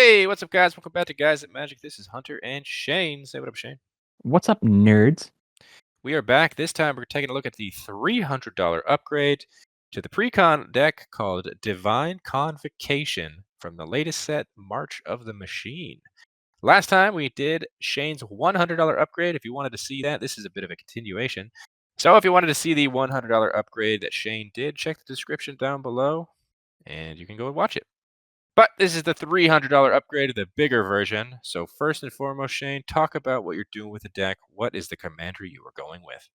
Hey, what's up, guys? Welcome back to Guys at Magic. This is Hunter and Shane. Say what up, Shane. What's up, nerds? We are back. This time, we're taking a look at the $300 upgrade to the Precon deck called Divine Convocation from the latest set, March of the Machine. Last time, we did Shane's $100 upgrade. If you wanted to see that, this is a bit of a continuation. So if you wanted to see the $100 upgrade that Shane did, check the description down below, and you can go and watch it. But this is the $300 upgrade of the bigger version. So first and foremost, Shane, talk about what you're doing with the deck. What is the commander you are going with?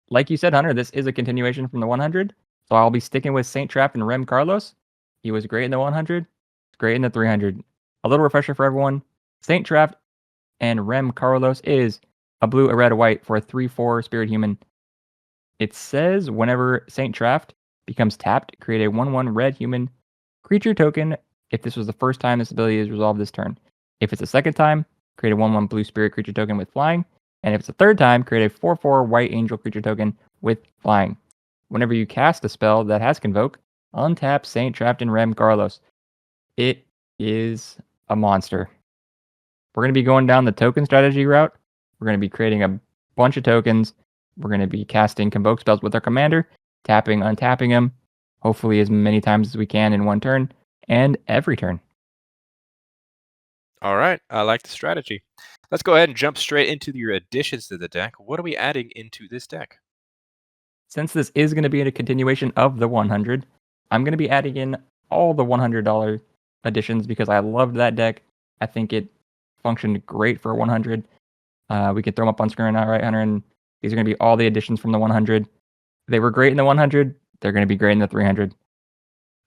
Like you said, Hunter, this is a continuation from the 100, so I'll be sticking with Saint Traft and Rem Karolus. He was great in the 100, great in the 300. A little refresher for everyone: Saint Traft and Rem Karolus is a blue, a red, a white for a 3/4 spirit human. It says whenever Saint Traft becomes tapped, create a 1/1 red human creature token. If this was the first time this ability is resolved this turn, if it's the second time, create a 1/1 blue spirit creature token with flying. And if it's the third time, create a 4/4 white angel creature token with flying. Whenever you cast a spell that has Convoke, untap Saint Traft and Rem Carlos. It is a monster. We're going to be going down the token strategy route. We're going to be creating a bunch of tokens. We're going to be casting Convoke spells with our commander, tapping, untapping them, hopefully as many times as we can in one turn, and every turn. All right, I like the strategy. Let's go ahead and jump straight into your additions to the deck. What are we adding into this deck? Since this is going to be a continuation of the 100, I'm going to be adding in all the $100 additions because I loved that deck. I think it functioned great for 100. We can throw them up on screen now, right, Hunter? And these are going to be all the additions from the 100. They were great in the 100. They're going to be great in the 300.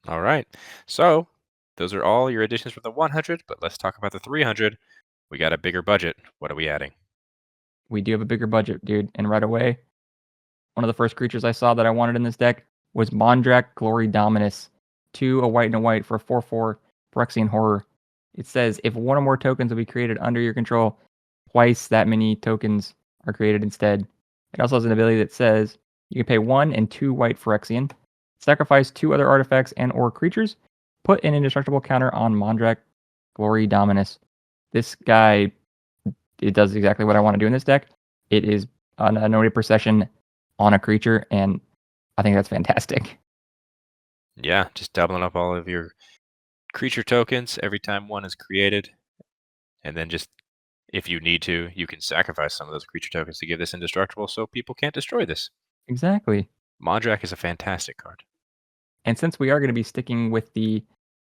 All right, so those are all your additions from the 100, but let's talk about the 300. We got a bigger budget. What are we adding? We do have a bigger budget, dude. And right away, one of the first creatures I saw that I wanted in this deck was Mondrak Glory Dominus. 2, a white and a white for 4/4 Phyrexian Horror. It says if one or more tokens will be created under your control, twice that many tokens are created instead. It also has an ability that says you can pay 1 and 2 white Phyrexian, sacrifice 2 other artifacts and or creatures, put an indestructible counter on Mondrak Glory Dominus. This guy, it does exactly what I want to do in this deck. It is an anointed procession on a creature, and I think that's fantastic. Yeah, just doubling up all of your creature tokens every time one is created. And then just, if you need to, you can sacrifice some of those creature tokens to give this indestructible so people can't destroy this. Exactly. Mondrak is a fantastic card. And since we are going to be sticking with the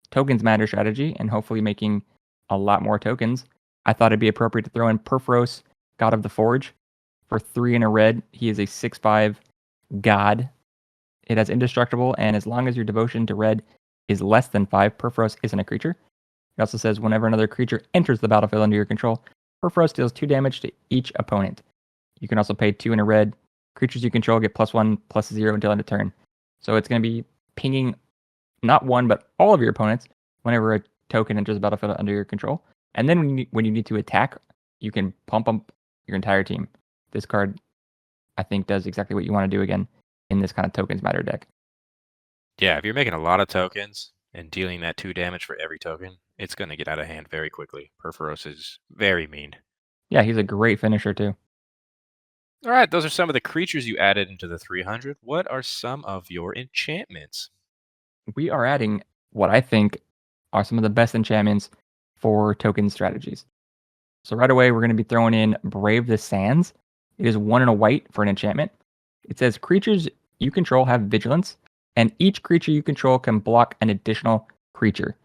tokens matter strategy and hopefully making a lot more tokens, I thought it'd be appropriate to throw in Perforos, God of the Forge. For 3 and a red, he is a 6/5 god. It has indestructible, and as long as your devotion to red is less than 5, Perforos isn't a creature. It also says whenever another creature enters the battlefield under your control, Perforos deals 2 damage to each opponent. You can also pay 2 and a red. Creatures you control get +1/+0 until end of turn. So it's going to be pinging not one, but all of your opponents whenever a token enters the battlefield under your control. And then when you need to attack, you can pump up your entire team. This card, I think, does exactly what you want to do again in this kind of tokens matter deck. Yeah, if you're making a lot of tokens and dealing that 2 damage for every token, it's going to get out of hand very quickly. Perforos is very mean. Yeah, he's a great finisher too. All right, those are some of the creatures you added into the 300. What are some of your enchantments? We are adding what I think are some of the best enchantments for token strategies. So right away, we're going to be throwing in Brave the Sands. It is 1 and a white for an enchantment. It says creatures you control have vigilance, and each creature you control can block an additional creature.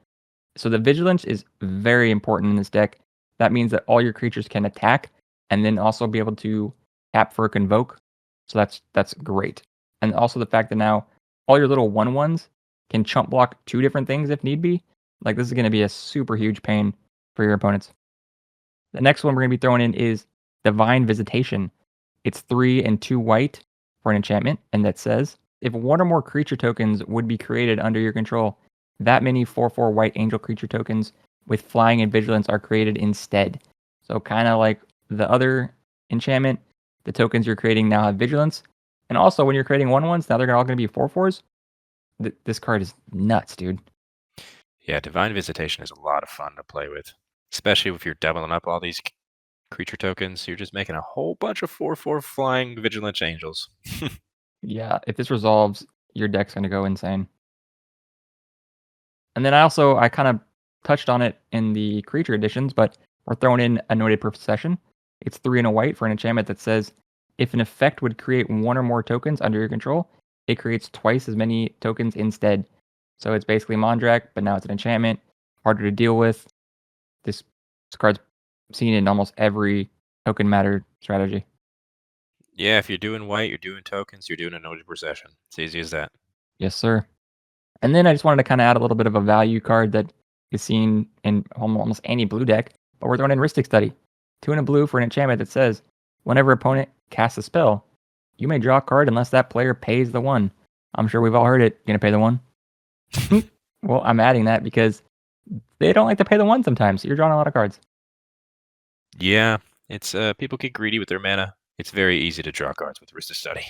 So the vigilance is very important in this deck. That means that all your creatures can attack and then also be able to tap for a Convoke. So that's great. And also the fact that now all your little 1/1s can chump block 2 different things if need be. Like, this is going to be a super huge pain for your opponents. The next one we're going to be throwing in is Divine Visitation. It's 3 and 2 white for an enchantment, and that says if 1 or more creature tokens would be created under your control, that many 4/4 white angel creature tokens with flying and vigilance are created instead. So kind of like the other enchantment, the tokens you're creating now have vigilance, and also when you're creating 1/1s, now they're all going to be 4/4s. This card is nuts, dude. Yeah, Divine Visitation is a lot of fun to play with, especially if you're doubling up all these creature tokens. You're just making a whole bunch of 4/4 flying Vigilant Angels. Yeah, if this resolves, your deck's gonna go insane. And then I kind of touched on it in the creature editions, but we're throwing in Anointed Procession. It's 3 and a white for an enchantment that says if an effect would create one or more tokens under your control, it creates twice as many tokens instead. So it's basically Mondrak, but now it's an enchantment, harder to deal with. This card's seen in almost every token matter strategy. Yeah, if you're doing white, you're doing tokens, you're doing a Noted Procession. It's easy as that. Yes, sir. And then I just wanted to kind of add a little bit of a value card that is seen in almost any blue deck, but we're throwing in Rhystic Study. 2 and a blue for an enchantment that says whenever opponent casts a spell, you may draw a card unless that player pays the 1. I'm sure we've all heard it. Gonna pay the 1? Well, I'm adding that because they don't like to pay the 1 sometimes. So you're drawing a lot of cards. Yeah, it's people get greedy with their mana. It's very easy to draw cards with Wrist to Study.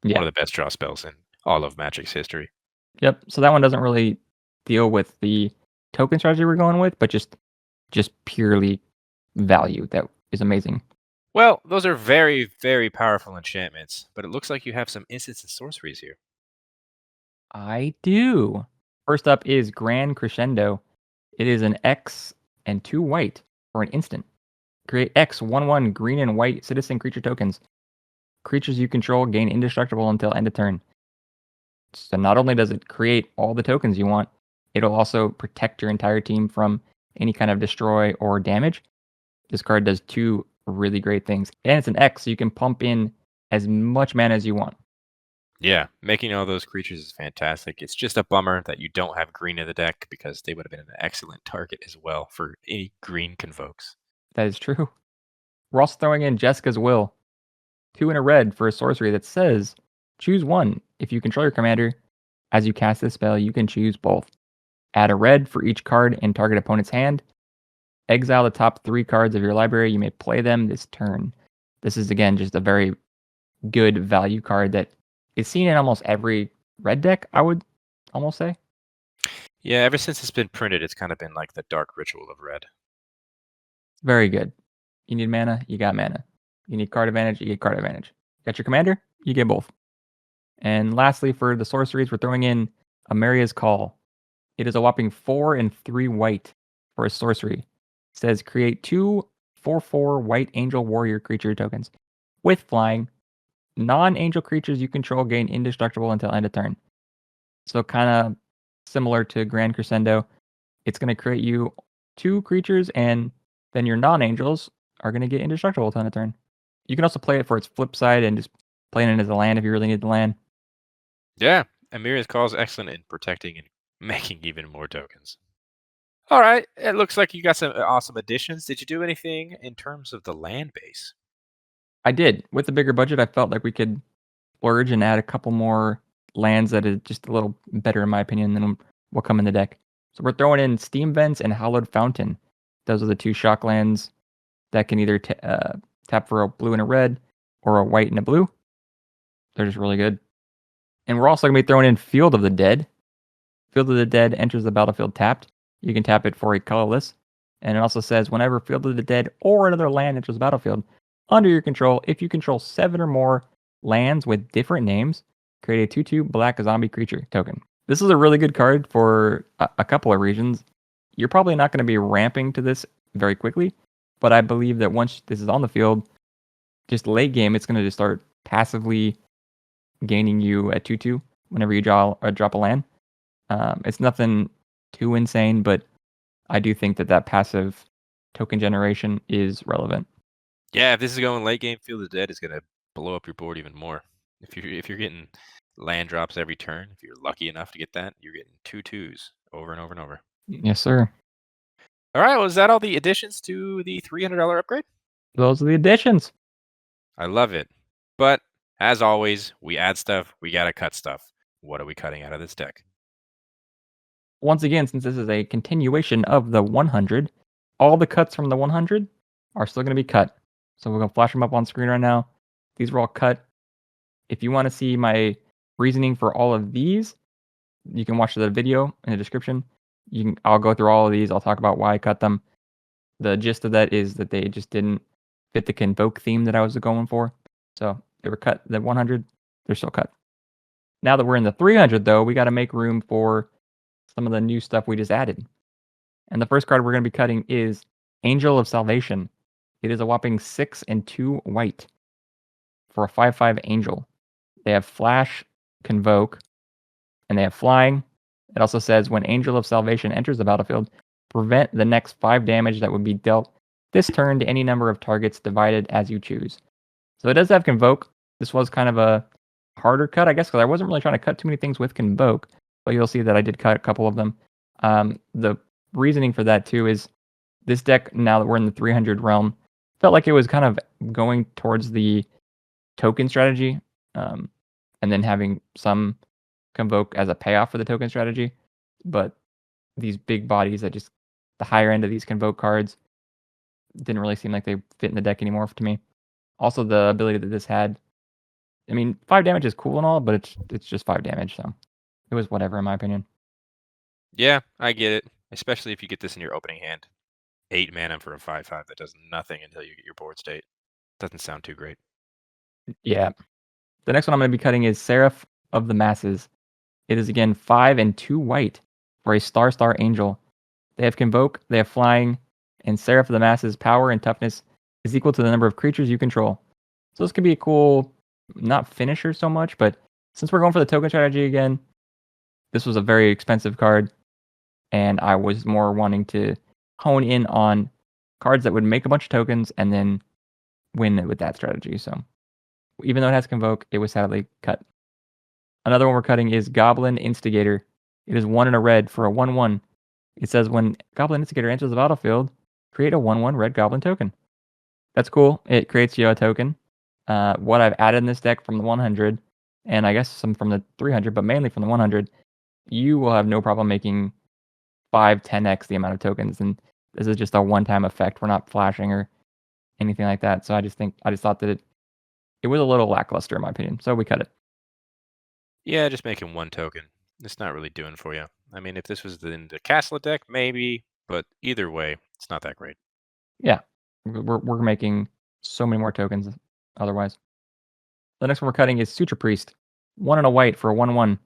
One Yeah. of the best draw spells in all of Magic's history. Yep. So that one doesn't really deal with the token strategy we're going with, but just purely value that is amazing. Well, those are very, very powerful enchantments, but it looks like you have some instants and sorceries here. I do. First up is Grand Crescendo. It is an X and 2 white for an instant. Create X 1/1 green and white citizen creature tokens. Creatures you control gain indestructible until end of turn. So not only does it create all the tokens you want, it'll also protect your entire team from any kind of destroy or damage. This card does 2 really great things. And it's an X, so you can pump in as much mana as you want. Yeah, making all those creatures is fantastic. It's just a bummer that you don't have green in the deck because they would have been an excellent target as well for any green convokes. That is true. We're also throwing in Jessica's Will. 2 and a red for a sorcery that says choose one. If you control your commander, as you cast this spell, you can choose both. Add a red for each card in target opponent's hand. Exile the top 3 cards of your library. You may play them this turn. This is again just a very good value card that is seen in almost every red deck, I would almost say. Yeah, ever since it's been printed, it's kind of been like the dark ritual of red. Very good. You need mana, you got mana. You need card advantage, you get card advantage. Got your commander, you get both. And lastly, for the sorceries, we're throwing in Amaria's Call. It is a whopping 4 and 3 white for a sorcery. It says create 2 4/4 white angel warrior creature tokens with flying. Non-angel creatures you control gain indestructible until end of turn. So kind of similar to Grand Crescendo, it's going to create you 2 creatures, and then your non-angels are going to get indestructible until end of turn. You can also play it for its flip side and just play it as a land if you really need the land. Yeah, Amiria's Call is excellent in protecting and making even more tokens. All right, it looks like you got some awesome additions. Did you do anything in terms of the land base? I did. With the bigger budget, I felt like we could splurge and add a couple more lands that is just a little better in my opinion than what come in the deck. So we're throwing in Steam Vents and Hallowed Fountain. Those are the 2 shock lands that can either tap for a blue and a red or a white and a blue. They're just really good. And we're also going to be throwing in Field of the Dead. Field of the Dead enters the battlefield tapped. You can tap it for a colorless. And it also says whenever Field of the Dead or another land enters the battlefield under your control, if you control 7 or more lands with different names, create a 2/2 black zombie creature token. This is a really good card for a couple of reasons. You're probably not going to be ramping to this very quickly, but I believe that once this is on the field, just late game, it's going to just start passively gaining you a 2/2 whenever you drop a land. It's nothing too insane, but I do think that passive token generation is relevant. Yeah, if this is going late game, Field of the Dead is gonna blow up your board even more. If you're getting land drops every turn, if you're lucky enough to get that, you're getting 2/2s over and over and over. Yes, sir. All right, well, is that all the additions to the $300 upgrade? Those are the additions. I love it. But as always, we add stuff, we gotta cut stuff. What are we cutting out of this deck? Once again, since this is a continuation of the 100, all the cuts from the 100 are still going to be cut. So we're going to flash them up on screen right now. These were all cut. If you want to see my reasoning for all of these, you can watch the video in the description. I'll go through all of these. I'll talk about why I cut them. The gist of that is that they just didn't fit the Convoke theme that I was going for. So they were cut. The 100, they're still cut. Now that we're in the 300, though, we got to make room for some of the new stuff we just added. And the first card we're going to be cutting is Angel of Salvation. It is a whopping 6 and 2 white for a 5/5 Angel. They have Flash, Convoke, and they have Flying. It also says when Angel of Salvation enters the battlefield, prevent the next 5 damage that would be dealt this turn to any number of targets divided as you choose. So it does have Convoke. This was kind of a harder cut, I guess, because I wasn't really trying to cut too many things with Convoke, but you'll see that I did cut a couple of them. The reasoning for that, too, is this deck, now that we're in the 300 realm, felt like it was kind of going towards the token strategy, and then having some Convoke as a payoff for the token strategy. But these big bodies that just the higher end of these Convoke cards didn't really seem like they fit in the deck anymore to me. Also, the ability that this had, I mean, 5 damage is cool and all, but it's just 5 damage, so it was whatever in my opinion. Yeah, I get it. Especially if you get this in your opening hand. 8 mana for a 5/5 that does nothing until you get your board state. Doesn't sound too great. Yeah. The next one I'm going to be cutting is Seraph of the Masses. It is again 5 and 2 white for a Star Angel. They have Convoke, they have Flying, and Seraph of the Masses power and toughness is equal to the number of creatures you control. So this could be a cool, not finisher so much, but since we're going for the token strategy again, this was a very expensive card, and I was more wanting to hone in on cards that would make a bunch of tokens and then win with that strategy. So even though it has Convoke, it was sadly cut. Another one we're cutting is Goblin Instigator. It is 1 and a red for a 1/1. It says when Goblin Instigator enters the battlefield, create a 1/1 red goblin token. That's cool. It creates you a token. What I've added in this deck from the 100, and I guess some from the 300, but mainly from the 100, you will have no problem making 5, 10x the amount of tokens. And this is just a one-time effect. We're not flashing or anything like that. So I just thought that it was a little lackluster in my opinion. So we cut it. Yeah, just making 1 token. It's not really doing for you. I mean, if this was in the Castle deck, maybe, but either way, it's not that great. Yeah, we're making so many more tokens otherwise. The next one we're cutting is Suture Priest. 1 and a white for a 1/1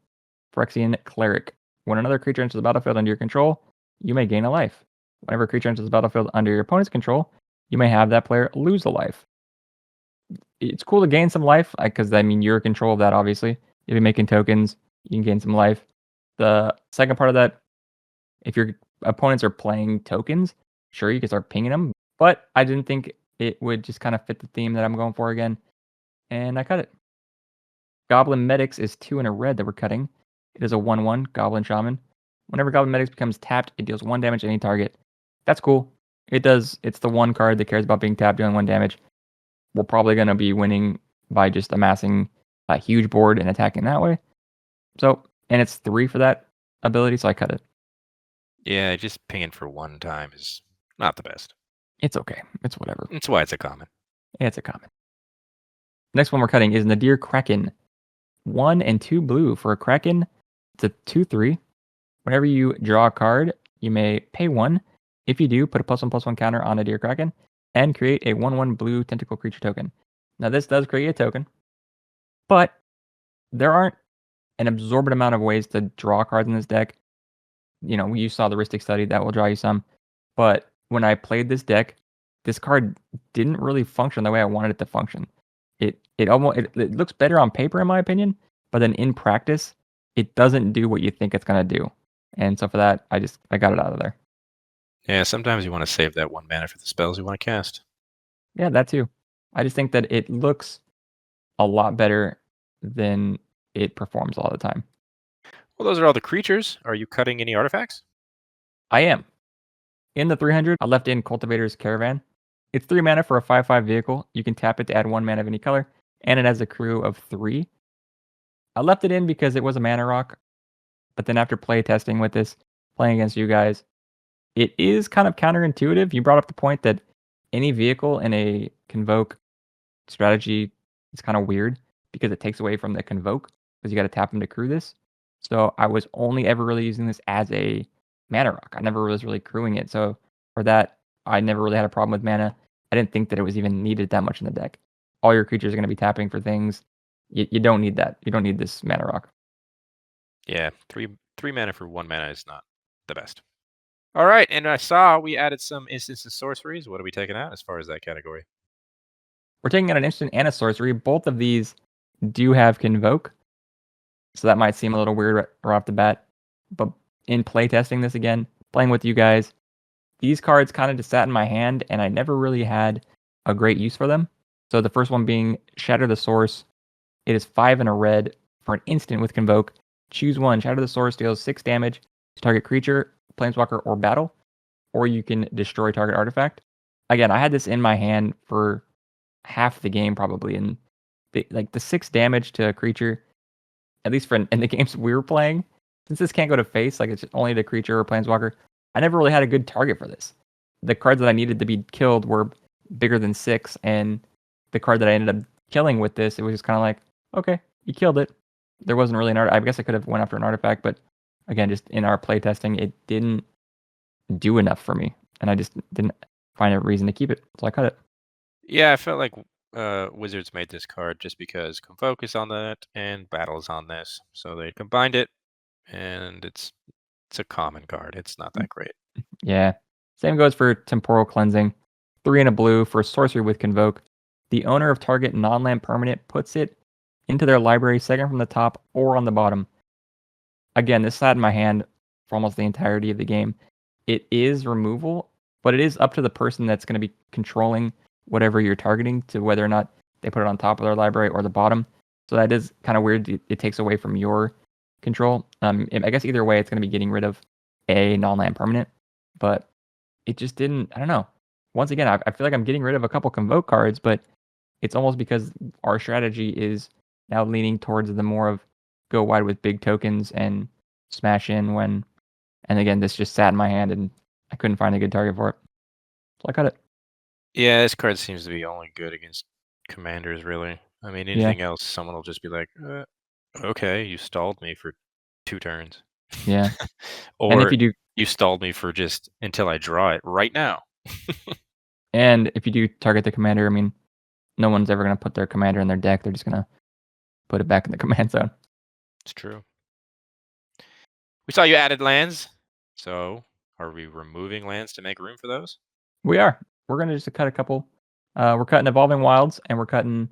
Phyrexian Cleric. When another creature enters the battlefield under your control, you may gain a life. Whenever a creature enters the battlefield under your opponent's control, you may have that player lose a life. It's cool to gain some life because I mean you're in control of that. Obviously, if you're making tokens, you can gain some life. The second part of that, if your opponents are playing tokens, sure you can start pinging them, but I didn't think it would just kind of fit the theme that I'm going for again, and I cut it. Goblin Medics is 2 and a red that we're cutting. It is a 1/1 Goblin Shaman. Whenever Goblin Medics becomes tapped, it deals 1 damage to any target. That's cool. It's the one card that cares about being tapped, doing 1 damage. We're probably going to be winning by just amassing a huge board and attacking that way. So, and it's 3 for that ability, so I cut it. Yeah, just pinging for 1 time is not the best. It's okay. It's whatever. That's why it's a common. It's a common. Next one we're cutting is Nadir Kraken. 1 and 2 blue for a Kraken. It's a 2/3. Whenever you draw a card, you may pay 1. If you do, put a +1/+1 counter on Nadir Kraken and create a 1/1 blue tentacle creature token. Now this does create a token, but there aren't an absorbent amount of ways to draw cards in this deck. You know, you saw the Rhystic Study, that will draw you some. But when I played this deck, this card didn't really function the way I wanted it to function. It looks better on paper in my opinion, but then in practice, it doesn't do what you think it's gonna do. And so for that, I got it out of there. Yeah, sometimes you want to save that 1 mana for the spells you want to cast. Yeah, that too. I just think that it looks a lot better than it performs all the time. Well, those are all the creatures. Are you cutting any artifacts? I am. In the 300, I left in Cultivator's Caravan. It's 3 mana for a 5/5 vehicle. You can tap it to add 1 mana of any color, and it has a crew of 3. I left it in because it was a mana rock, but then after play testing with this, playing against you guys, it is kind of counterintuitive. You brought up the point that any vehicle in a Convoke strategy is kind of weird because it takes away from the Convoke because you got to tap them to crew this. So I was only ever really using this as a Mana Rock. I never was really crewing it, so for that, I never really had a problem with mana. I didn't think that it was even needed that much in the deck. All your creatures are going to be tapping for things. You don't need that. You don't need this Mana Rock. Yeah, three mana for 1 mana is not the best. All right, and I saw we added some instants and sorceries. What are we taking out as far as that category? We're taking out an instant and a sorcery. Both of these do have Convoke, so that might seem a little weird right off the bat. But in playtesting this again, playing with you guys, these cards kind of just sat in my hand, and I never really had a great use for them. So the first one being Shatter the Source. It is 5 and a red for an instant with Convoke. Choose one. Shatter the Source deals 6 damage to target creature, planeswalker, or battle, or you can destroy target artifact. Again, I had this in my hand for half the game probably, and the 6 damage to a creature, at least for in the games we were playing, since this can't go to face, like it's only the creature or planeswalker, I never really had a good target for this. The cards that I needed to be killed were bigger than 6, and the card that I ended up killing with this, it was just kind of like, okay, you killed it. There wasn't really an art. I guess I could have went after an artifact, but again, just in our playtesting, it didn't do enough for me, and I just didn't find a reason to keep it, so I cut it. Yeah, I felt like Wizards made this card just because Convoke is on that and Battle is on this, so they combined it, and it's a common card. It's not that great. Yeah. Same goes for Temporal Cleansing. 3 and a blue for Sorcery with Convoke. The owner of target non-land permanent puts it into their library second from the top or on the bottom. Again, this sat in my hand for almost the entirety of the game. It is removal, but it is up to the person that's going to be controlling whatever you're targeting to whether or not they put it on top of their library or the bottom. So that is kind of weird. It takes away from your control. I guess either way, it's going to be getting rid of a non-land permanent, but it just didn't. I don't know. Once again, I feel like I'm getting rid of a couple Convoke cards, but it's almost because our strategy is now leaning towards the more of go wide with big tokens and smash in when. And again, this just sat in my hand and I couldn't find a good target for it, so I cut it. Yeah, this card seems to be only good against commanders, really. I mean, Yeah, anything else, someone will just be like, okay, you stalled me for 2 turns. yeah. And if Or you do, you stalled me for just until I draw it right now. target the commander, I mean, no one's ever gonna put their commander in their deck. They're just gonna put it back in the command zone. It's true. We saw you added lands. So are we removing lands to make room for those? We are. We're gonna just cut a couple. We're cutting Evolving Wilds, and we're cutting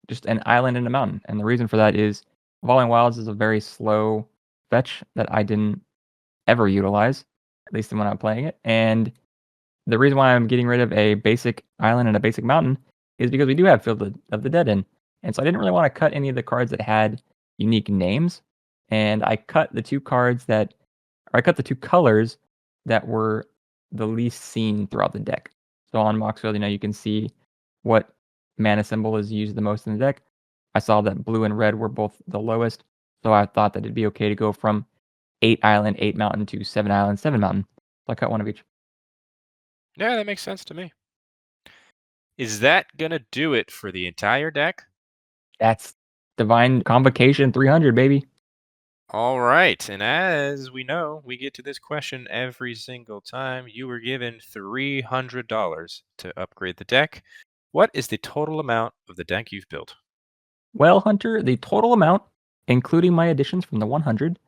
just an island and a mountain. And the reason for that is Evolving Wilds is a very slow fetch that I didn't ever utilize, at least when I'm playing it. And the reason why I'm getting rid of a basic island and a basic mountain is because we do have Field of the Dead in. And so I didn't really want to cut any of the cards that had unique names. And I cut the two cards that, or I cut the two colors that were the least seen throughout the deck. So on Moxfield, you can see what mana symbol is used the most in the deck. I saw that blue and red were both the lowest. So I thought that it'd be okay to go from 8 island, 8 mountain to 7 island, 7 mountain. So I cut one of each. Yeah, that makes sense to me. Is that going to do it for the entire deck? That's Divine Convocation 300, baby. All right. And as we know, we get to this question every single time. You were given $300 to upgrade the deck. What is the total amount of the deck you've built? Well, Hunter, the total amount, including my additions from the 100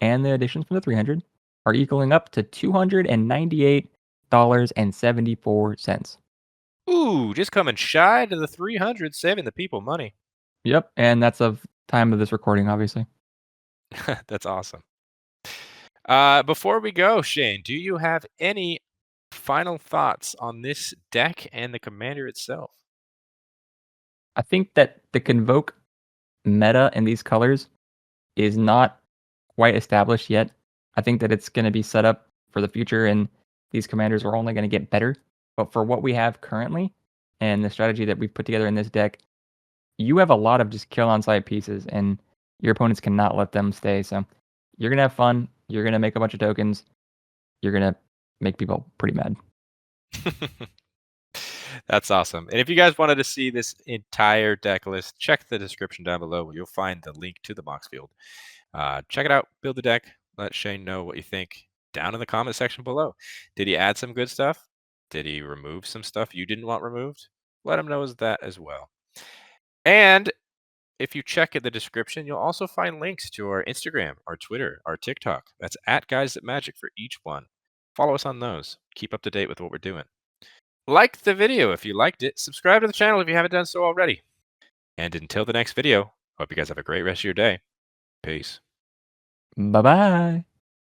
and the additions from the 300, are equaling up to $298.74. Ooh, just coming shy to the 300, saving the people money. Yep, and that's of time of this recording, obviously. That's awesome. Before we go, Shane, do you have any final thoughts on this deck and the commander itself? I think that the Convoke meta in these colors is not quite established yet. I think that it's going to be set up for the future, and these commanders are only going to get better. But for what we have currently and the strategy that we've put together in this deck, you have a lot of just kill on side pieces, and your opponents cannot let them stay. So you're going to have fun. You're going to make a bunch of tokens. You're going to make people pretty mad. That's awesome. And if you guys wanted to see this entire deck list, check the description down below where you'll find the link to the box field. Check it out, build the deck, let Shane know what you think. down in the comment section below. Did he add some good stuff? Did he remove some stuff you didn't want removed? Let him know that as well. And if you check in the description, you'll also find links to our Instagram, our Twitter, our TikTok. That's at Guys That Magic for each one. Follow us on those. Keep up to date with what we're doing. Like the video if you liked it. Subscribe to the channel if you haven't done so already. And until the next video, hope you guys have a great rest of your day. Peace. Bye bye.